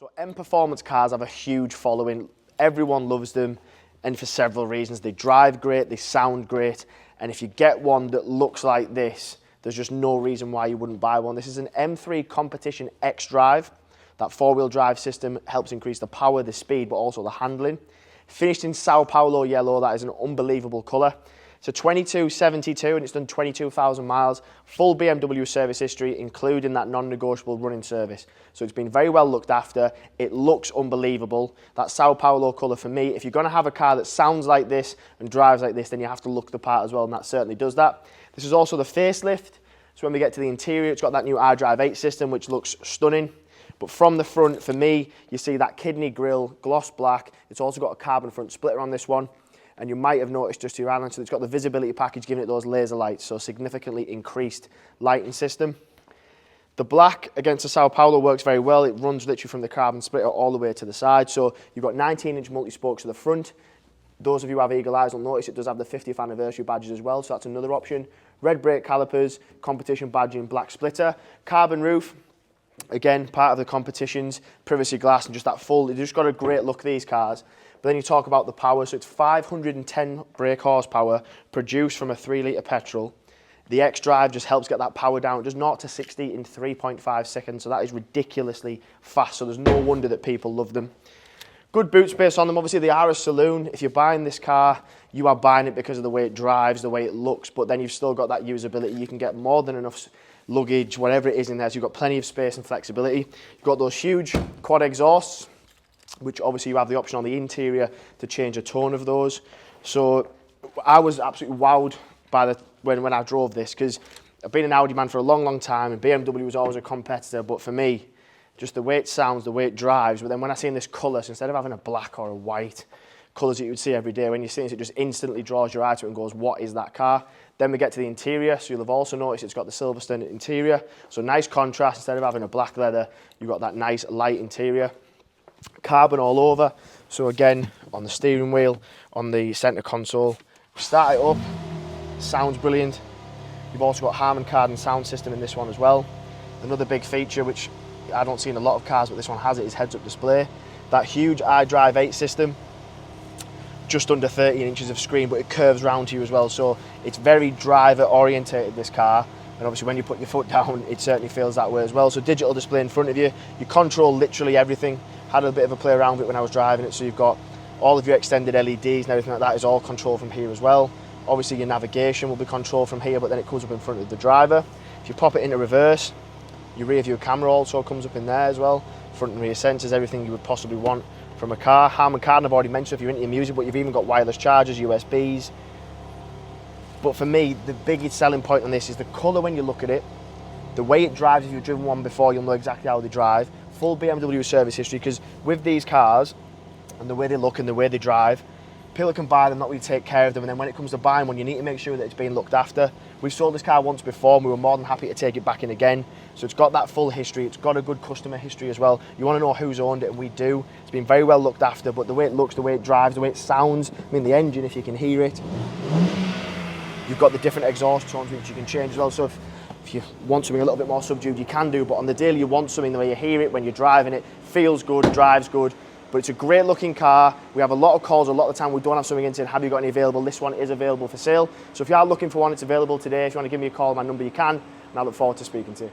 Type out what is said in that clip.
So M Performance cars have a huge following. Everyone loves them, and for several reasons. They drive great, they sound great, and if you get one that looks like this, there's just no reason why you wouldn't buy one. This is an M3 competition xDrive. That four-wheel drive system helps increase the power, the speed, but also the handling. Finished in Sao Paulo Yellow, that is an unbelievable colour. It's a 2272 and it's done 22,000 miles. Full BMW service history, including that non-negotiable running service. So it's been very well looked after. It looks unbelievable. That Sao Paulo colour for me, if you're going to have a car that sounds like this and drives like this, then you have to look the part as well, and that certainly does that. This is also the facelift. So when we get to the interior, it's got that new xDrive 8 system, which looks stunning. But from the front, for me, you see that kidney grille, gloss black. It's also got a carbon front splitter on this one. And you might have noticed just to your island, so it's got the visibility package giving it those laser lights, so significantly increased lighting system. The black against the Sao Paulo works very well. It runs literally from the carbon splitter all the way to the side. So you've got 19-inch multi-spokes at the front. Those of you who have eagle eyes will notice it does have the 50th anniversary badges as well, so that's another option. Red brake calipers, competition badging, black splitter. Carbon roof, again, part of the competitions, privacy glass, and just that full, they've just got a great look, these cars. But then you talk about the power, so it's 510 brake horsepower produced from a 3-litre petrol. The xDrive just helps get that power down. It does 0 to 60 in 3.5 seconds, so that is ridiculously fast, so there's no wonder that people love them. Good boot space on them. Obviously, they are a saloon. If you're buying this car, you are buying it because of the way it drives, the way it looks, but then you've still got that usability. You can get more than enough luggage, whatever it is in there, so you've got plenty of space and flexibility. You've got those huge quad exhausts, which obviously you have the option on the interior to change the tone of those. So I was absolutely wowed by when I drove this, because I've been an Audi man for a long, long time, and BMW was always a competitor, but for me, just the way it sounds, the way it drives, but then when I see in this colour, so instead of having a black or a white, colours that you would see every day, when you see it, it just instantly draws your eye to it and goes, what is that car? Then we get to the interior, so you'll have also noticed it's got the Silverstone interior, so nice contrast. Instead of having a black leather, you've got that nice light interior. Carbon all over, so again, on the steering wheel, on the centre console. Start it up, sounds brilliant. You've also got Harman Kardon sound system in this one as well. Another big feature, which I don't see in a lot of cars, but this one has it, is heads-up display. That huge xDrive 8 system, just under 13 inches of screen, but it curves round to you as well, so it's very driver orientated, this car, and obviously when you put your foot down, it certainly feels that way as well. So digital display in front of you, you control literally everything. Had a bit of a play around with it when I was driving it, so you've got all of your extended LEDs and everything like that is all controlled from here as well. Obviously your navigation will be controlled from here, but then it comes up in front of the driver. If you pop it into reverse, your rear view camera also comes up in there as well. Front and rear sensors, everything you would possibly want from a car. Harman Kardon, I've already mentioned if you're into your music, but you've even got wireless chargers, USBs. But for me, the biggest selling point on this is the colour when you look at it, the way it drives. If you've driven one before, you'll know exactly how they drive. Full BMW service history, because with these cars and the way they look and the way they drive, people can buy them, not really take care of them, and then when it comes to buying one, you need to make sure that it's being looked after. We've sold this car once before, and we were more than happy to take it back in again. So it's got that full history, it's got a good customer history as well. You want to know who's owned it, and we do. It's been very well looked after, but the way it looks, the way it drives, the way it sounds, I mean the engine, if you can hear it. You've got the different exhaust tones which you can change as well, so if you want something a little bit more subdued, you can do, but on the daily you want something the way you hear it when you're driving it, feels good, drives good. But it's a great looking car. We have a lot of calls, a lot of the time we don't have something in saying, have you got any available? This one is available for sale. So if you are looking for one, it's available today. If you want to give me a call, my number, you can, and I look forward to speaking to you.